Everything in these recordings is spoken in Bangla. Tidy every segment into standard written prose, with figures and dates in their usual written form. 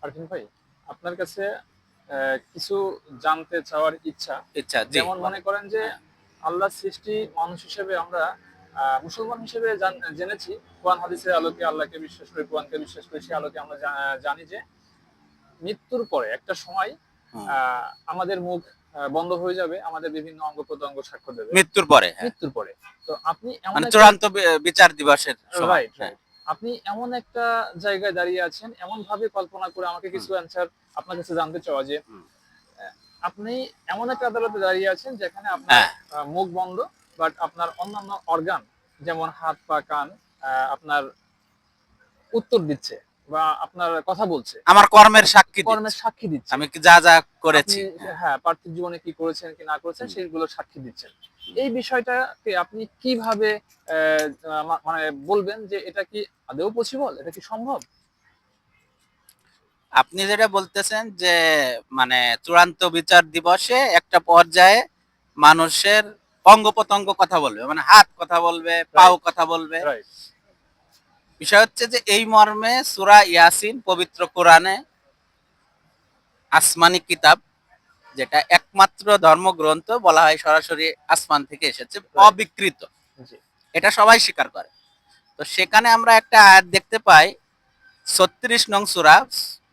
আরফিন ভাই, আপনার কাছে কিছু জানতে চাওয়ার ইচ্ছা। ইচ্ছা, জি যেমন মনে বলেন। করেন যে হ্যাঁ, আল্লাহর সৃষ্টি মানুষ হিসেবে আমরা মুসলমান হিসেবে জেনেছি, কোরআন হাদিসের আলোকে আল্লাহকে বিশ্বাস করি, কোরআনকে বিশ্বাস করি। সেই আলোকে আমরা জানি যে মৃত্যুর পরে একটা সময় হুম। আমাদের মুখ বন্ধ হয়ে যাবে, আমাদের বিভিন্ন অঙ্গ প্রত্যঙ্গ সাক্ষ্য দেবে মৃত্যুর পরে, হ্যাঁ। মৃত্যুর পরে। তো আপনি এমন মানে একটা চূড়ান্ত বিচার দিবসের সময়। রাইট, হ্যাঁ। রাইট। আপনি এমন একটা জায়গায় দাঁড়িয়ে আছেন, এমনভাবে কল্পনা করে আমাকে হুম, কিছু অ্যান্সার আপনার কাছে জানতে চাওয়া যে, হুম। অ্যা আপনি এমন একটা আদালতে দাঁড়িয়ে আছেন যেখানে আপনার হ্যাঁ, মুখ বন্ধ, বাট আপনার অন্যান্য অর্গান যেমন হাত, পা, কান আপনার উত্তর দিচ্ছে বা আপনার কথা বলছে। আমার কর্মের সাক্ষী কর্মের দিচ্ছে। সাক্ষী দিচ্ছে। আমি যা, যা আপনি করেছি। হ্যাঁ। হ্যাঁ, পার্থিব জীবনে কি করেছেন কি না করেছেন হুম, সেগুলোর সাক্ষী দিচ্ছেন। হুম। এই বিষয়টাকে আপনি কিভাবে মানে বলবেন যে এটা কি আদৌ পসিবল? এটা কি সম্ভব? আপনি যেটা বলতেছেন যে মানে চূড়ান্ত বিচার দিবসে একটা পর্যায়ে মানুষের অঙ্গ-প্রত্যঙ্গ কথা বলবে। মানে হাত কথা বলবে, পাও রাইট, কথা বলবে। রাইট, বিষয় হচ্ছে যে এই মর্মে সূরা ইয়াসিন পবিত্র কোরআনে আসমানি কিতাব, যেটা একমাত্র ধর্মগ্রন্থ বলা হয় সরাসরি আসমান থেকে এসেছে, রাইট। অবিকৃত। জি, এটা সবাই স্বীকার করে। তো সেখানে আমরা একটা আয়াত দেখতে পাই, ৩৬ নং সূরা,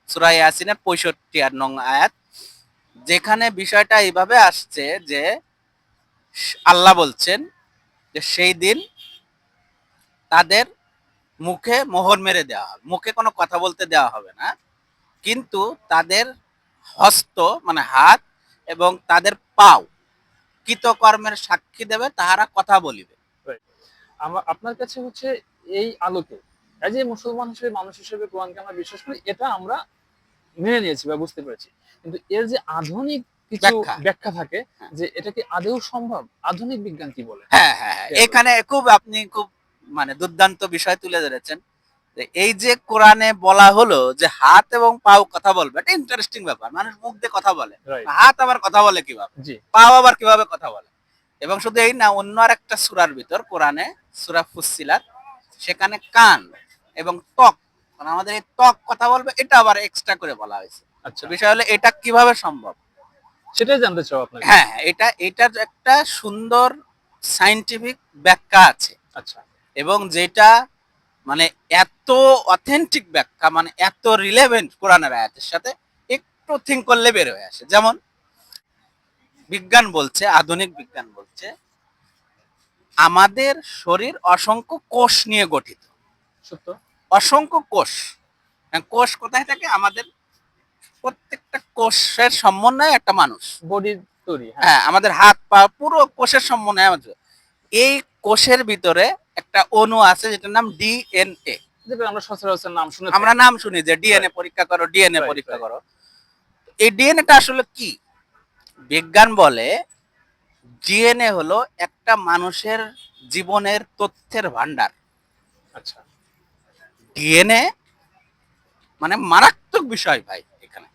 সূরা ইয়াসিনের ৬৫ নং আয়াত, যেখানে বিষয়টা এইভাবে আসছে যে আল্লাহ বলছেন যে সেই দিন তাদের মুখে মোহর মেরে দেওয়া হবে, মুখে কোনো কথা বলতে দেওয়া হবে না, কিন্তু তাদের হস্ত মানে হাত এবং তাদের পাও কৃতকর্মের সাক্ষী দেবে, তাহারা কথা বলিবে। রাইট। আপনার কাছে হচ্ছে এই আলোকে এই যে মুসলমান হিসেবে, মানুষ হিসেবে কোরআনকে আমরা বিশ্বাস করি, এটা আমরা মেনে নিয়েছি বা বুঝতে পেরেছি। কিন্তু এর যে আধুনিক কিছু ব্যাখ্যা। ব্যাখ্যা থাকে হ্যাঁ, যে এটা কি আদৌ সম্ভব? আধুনিক বিজ্ঞান কি বলে? হ্যাঁ, হ্যাঁ, হ্যাঁ। ক্লিয়ার করে এখানে দিন। খুব আপনি খুব মানে দুর্দান্ত বিষয় তুলে ধরেছেন। যে এই যে কোরআনে বলা হলো যে হাত এবং পাও কথা বলবে, এটা ইন্টারেস্টিং ব্যাপার। মানুষ মুখ দিয়ে কথা বলে, রাইট। হাত আবার কথা বলে কিভাবে, জি, পাও আবার কিভাবে কথা বলে। এবং শুধু এই না, অন্য আর একটা সূরার ভিতর কোরআনে, সূরা ফুসসিলাত, সেখানে কান এবং ত্বক, মানে আমাদের এই ত্বক কথা বলবে, এটা আবার এক্সট্রা করে বলা হয়েছে। তো আচ্ছা। বিষয় হলো এটা কিভাবে সম্ভব। সেটাই জানতে চাও আপনার কাছে। হ্যাঁ, হ্যাঁ, এটার একটা সুন্দর সায়েন্টিফিক ব্যাখ্যা আছে, আচ্ছা। এবং যেটা মানে এত অথেন্টিক ব্যাখ্যা, মানে এত রিলেভেন্ট কোরআনের আয়াতের সাথে, একটু থিঙ্ক করলে বের হয়ে আসে। যেমন বিজ্ঞান বলছে, আধুনিক বিজ্ঞান বলছে আমাদের শরীর অসংখ্য কোষ নিয়ে গঠিত। সত্য। অসংখ্য কোষ। কোষ কোথায় থাকে? আমাদের প্রত্যেকটা কোষের সমন্বয়ে একটা মানুষ। বডির তৈরি, হ্যাঁ। হ্যাঁ, আমাদের হাত পা পুরো কোষের সমন্বয়ে আমাদের। এই কোষের ভিতরে একটা অণু আছে যেটার নাম ডিএনএ। যেটা আমরা সচরাচর নাম শুনে আমরা থাকি। নাম শুনি যে ডিএনএ রাইট, পরীক্ষা করো, ডিএনএ রাইট, পরীক্ষা রাইট। করো। এই ডিএনএটা আসলে কি? বিজ্ঞান বলে ডিএনএ হলো একটা মানুষের জীবনের তথ্যের ভান্ডার। আচ্ছা। ডিএনএ মানে মারাত্মক বিষয় ভাই। এখানে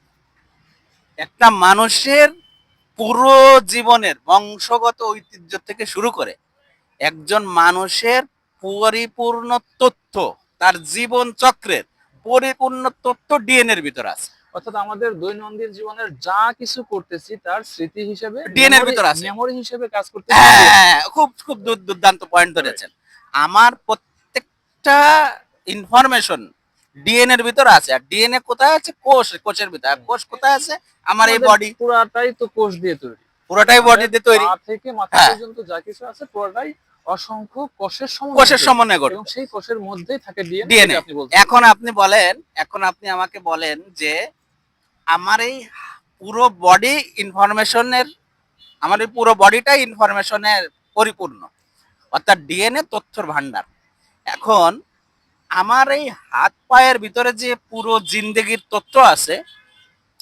একটা মানুষের পুরো জীবনের বংশগত ঐতিহ্য থেকে শুরু করে একজন মানুষের পরিপূর্ণ তথ্য, তার জীবন চক্রের পরিপূর্ণ তথ্য ডিএনএ এর ভিতর আছে। অর্থাৎ আমাদের দৈনন্দিন জীবনের যা কিছু করতেছি তার স্মৃতি হিসেবে, ডিএনএ এর মেমোরি ভিতর আছে। মেমোরি হিসেবে কাজ করতেছে ডিএনএ। হ্যাঁ, খুব খুব দুর্দান্ত পয়েন্ট রাইট। ধরেছেন। আমার প্রত্যেকটা ইনফরমেশন ডিএনএ এর ভিতর আছে। আর ডিএনএ কোথায় আছে? কোষের ভিতর। আর হুম। কোষ কোথায় আছে? আমার এই আমাদের বডি। পুরাটাই তো কোষ দিয়ে তৈরি। পুরোটাই বডি আমাদের দিয়ে পা তৈরি। থেকে মাথা হ্যাঁ, পর্যন্ত যা কিছু আছে পুরোটাই অসংখ্য কোষের সমন্বয়ে কোষের তৈরি। সমন্বয়ে এবং গঠিত। সেই কোষের মধ্যেই থাকে ডিএনএ, যেটা ডিএনএ। আপনি বলতে এখন চাচ্ছেন। আপনি বলেন, এখন আপনি আমাকে বলেন যে আমার এই পুরো বডি ইনফরমেশনের, আমার এই পুরো বডিটাই ইনফরমেশনের পরিপূর্ণ। অর্থাৎ ডিএনএ তথ্যের ভান্ডার। এখন আমার এই হাত পায়ের ভিতরে যে পুরো জিন্দেগির তথ্য আছে,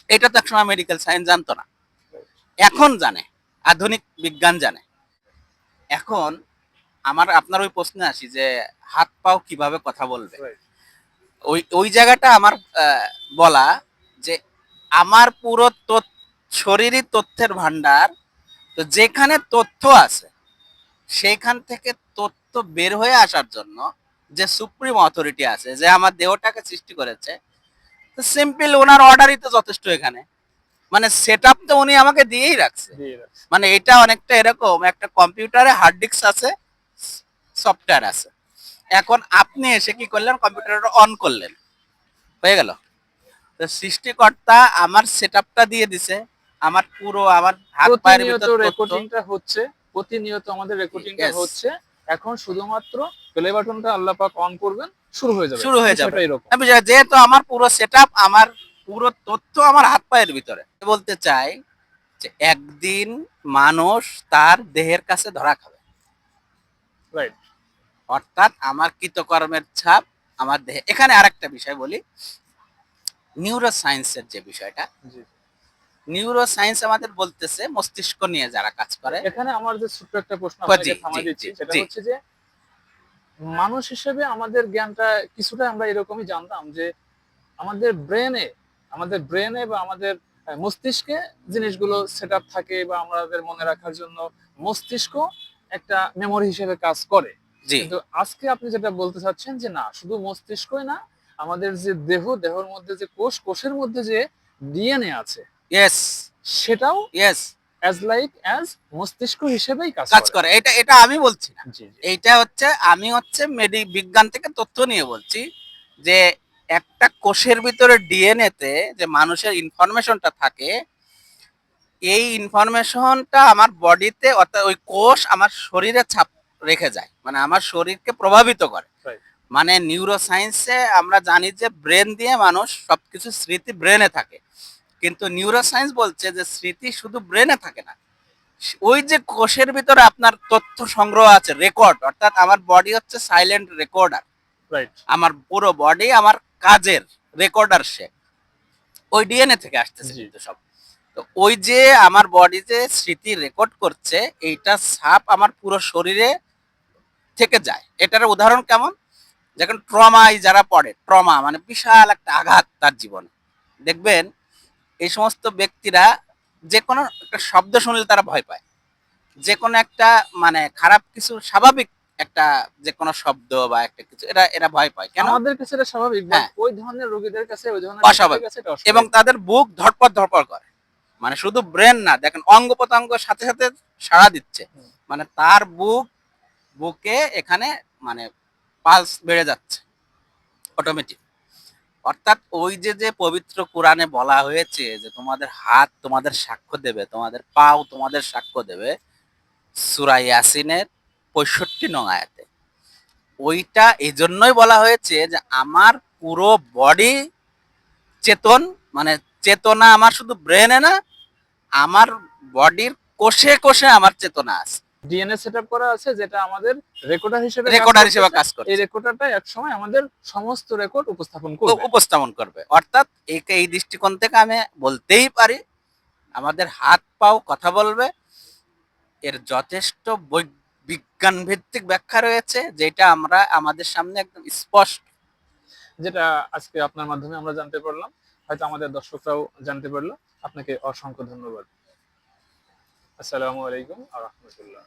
এটা তো একসময় মেডিকেল সায়েন্স জানতো না, এখন জানে, আধুনিক বিজ্ঞান জানে। এখন আপনার ওই প্রশ্নে আসি যে হাত পাও কিভাবে কথা বলবে। রাইট। ওই ওই জায়গাটা আমার বলা যে আমার পুরো শরীরই তথ্যের ভান্ডার। তো যেখানে তথ্য আছে সেইখান থেকে তথ্য বের হয়ে আসার জন্য যে সুপ্রিম অথরিটি আছে, যে আমার দেহটাকে সৃষ্টি করেছে, তো তো সিম্পল ওনার অর্ডারই তো যথেষ্ট এখানে, মানে সেট আপ তো উনি আমাকে দিয়েই রাখছে। দিয়ে রাখছে। মানে এটা অনেকটা এরকম, একটা কম্পিউটারে হার্ড ডিস্ক আছে, সফটওয়্যার আছে, এখন আপনি এসে কি করলেন, কম্পিউটারটা অন করলেন, হয়ে গেল। তো সৃষ্টিকর্তা আমার সেটআপটা দিয়ে দিছে, আমার পুরো আমার হাত পায়ের প্রতিনিয়ত ভিতর তথ্য। রেকর্ডিংটা হচ্ছে, প্রতিনিয়ত আমাদের রেকর্ডিংটা Yes, হচ্ছে। এখন শুধুমাত্র প্লে বাটনটা আল্লাহ পাক অন করবেন, শুরু হয়ে যাবে, শুরু হয়ে যাবে। বিষয়টা এরকম। আমি যেহেতু আমার পুরো সেটআপ, আমার পুরো তথ্য আমার হাত পায়ের ভিতরে। বলতে চাই যে একদিন মানুষ তার দেহের কাছে ধরা খাবে, রাইট। অর্থাৎ আমার কৃতকর্মের ছাপ আমার দেহে। এখানে আরেকটা বিষয় বলি, নিউরো সায়েন্সের যে বিষয়টা, জি। নিউরো সায়েন্স আমাদের বলতেছে মস্তিষ্ক নিয়ে যারা কাজ করে। এখানে আমার যে ছোট্ট একটা প্রশ্ন জি আপনাকে জি থামাই দিচ্ছি, জি সেটা জি হচ্ছে যে মানুষ হিসেবে আমাদের জ্ঞানটা কিছুটা আমরা এরকমই জানতাম যে আমাদের ব্রেনে বা আমাদের মস্তিষ্কে জিনিসগুলো সেট আপ থাকে, বা আমাদের মনে রাখার জন্য মস্তিষ্ক একটা মেমোরি হিসেবে কাজ করে। জি কিন্তু আজকে আপনি যেটা বলতে চাচ্ছেন যে না, শুধু মস্তিষ্কই না, আমাদের যে দেহের মধ্যে যে কোষের মধ্যে যে ডিএনএ আছে, ইয়েস সেটাও ইয়েস অ্যাজ মস্তিষ্ক হিসেবেই কাজ কাজ করে। করে। এটা এটা আমি বলছি না, জি জি। এইটা হচ্ছে আমি হচ্ছে বিজ্ঞান থেকে তথ্য নিয়ে বলছি যে একটা কোষের ভিতরে ডিএনএ তে যে মানুষের ইনফরমেশনটা থাকে, এই ইনফরমেশনটা আমার বডিতে, অর্থাৎ ওই কোষ আমার শরীরে ছাপ রেখে যায়, মানে আমার শরীরকে প্রভাবিত করে। রাইট। মানে নিউরো সায়েন্সে আমরা জানি যে ব্রেন দিয়ে মানুষ সবকিছু স্মৃতি ব্রেনে থাকে, কিন্তু নিউরো সায়েন্স বলছে যে স্মৃতি শুধু ব্রেনে থাকে না, ওই যে কোষের ভিতরে আপনার তথ্য সংগ্রহ আছে, রেকর্ড, অর্থাৎ আমার বডি হচ্ছে সাইলেন্ট রেকর্ডার। রাইট। আমার পুরো বডি আমার কাজের রেকর্ডার, সে ওই ডিএনএ থেকে আসতেছে জি। কিন্তু সব। তো ওই যে আমার বডি যে স্মৃতি রেকর্ড করছে, এইটা ছাপ আমার পুরো শরীরে থেকে যায়। এটার উদাহরণ কেমন, যখন ট্রমায় যারা পড়ে, ট্রমা মানে বিশাল একটা আঘাত তার জীবনে, দেখবেন এই সমস্ত ব্যক্তিরা যে কোনো একটা শব্দ শুনলে তারা ভয় পায়, যে কোনো একটা মানে খারাপ কিছু, স্বাভাবিক একটা যে কোনো শব্দ বা একটা কিছু, এরা এরা ভয় পায় কেন? আমাদের কাছে এটা স্বাভাবিক, বাট হ্যাঁ, ওই ধরনের রোগীদের কাছে, ওই ধরনের ব্যক্তিদের অস্বাভাবিক। কাছে এটা এবং অস্বাভাবিক। তাদের বুক ধড়পড় ধড়পড় করে, মানে শুধু ব্রেন না, দেখেন অঙ্গ প্রত্যঙ্গ সাথে সাথে সাড়া দিচ্ছে, হুম। মানে তার বুকে এখানে মানে পালস বেড়ে যাচ্ছে অটোমেটিক। অর্থাৎ ওই যে যে পবিত্র কোরআনে বলা হয়েছে যে তোমাদের হাত তোমাদের সাক্ষ্য দেবে, তোমাদের পাও তোমাদের সাক্ষ্য দেবে, সূরা ইয়াসিনের 65 নং আয়াতে, ওইটা এই জন্যই বলা হয়েছে যে আমার পুরো বডি চেতন, মানে চেতনা আমার শুধু ব্রেনে না, আমার বডির কোষে কোষে আমার চেতনা আছে, ডিএনএ সেটআপ করা আছে, যেটা আমাদের রেকর্ডার হিসেবে কাজ রেকর্ডার হিসেবে করতেছে। কাজ এই করছে, রেকর্ডারটা একসময় আমাদের সমস্ত রেকর্ড উপস্থাপন করবে। উপস্থাপন করবে। অর্থাৎ এই দৃষ্টিকোণ থেকে আমি বলতেই পারি আমাদের হাত পাও কথা বলবে, এর যথেষ্ট বিজ্ঞান ভিত্তিক ব্যাখ্যা রয়েছে, যেটা আমরা আমাদের সামনে একদম স্পষ্ট। যেটা আজকে আপনার মাধ্যমে আমরা জানতে পারলাম, হয়তো আমাদের দর্শকরাও জানতে পারলো। আপনাকে অসংখ্য ধন্যবাদ। আসসালামু আলাইকুম ওয়া রাহমাতুল্লাহ।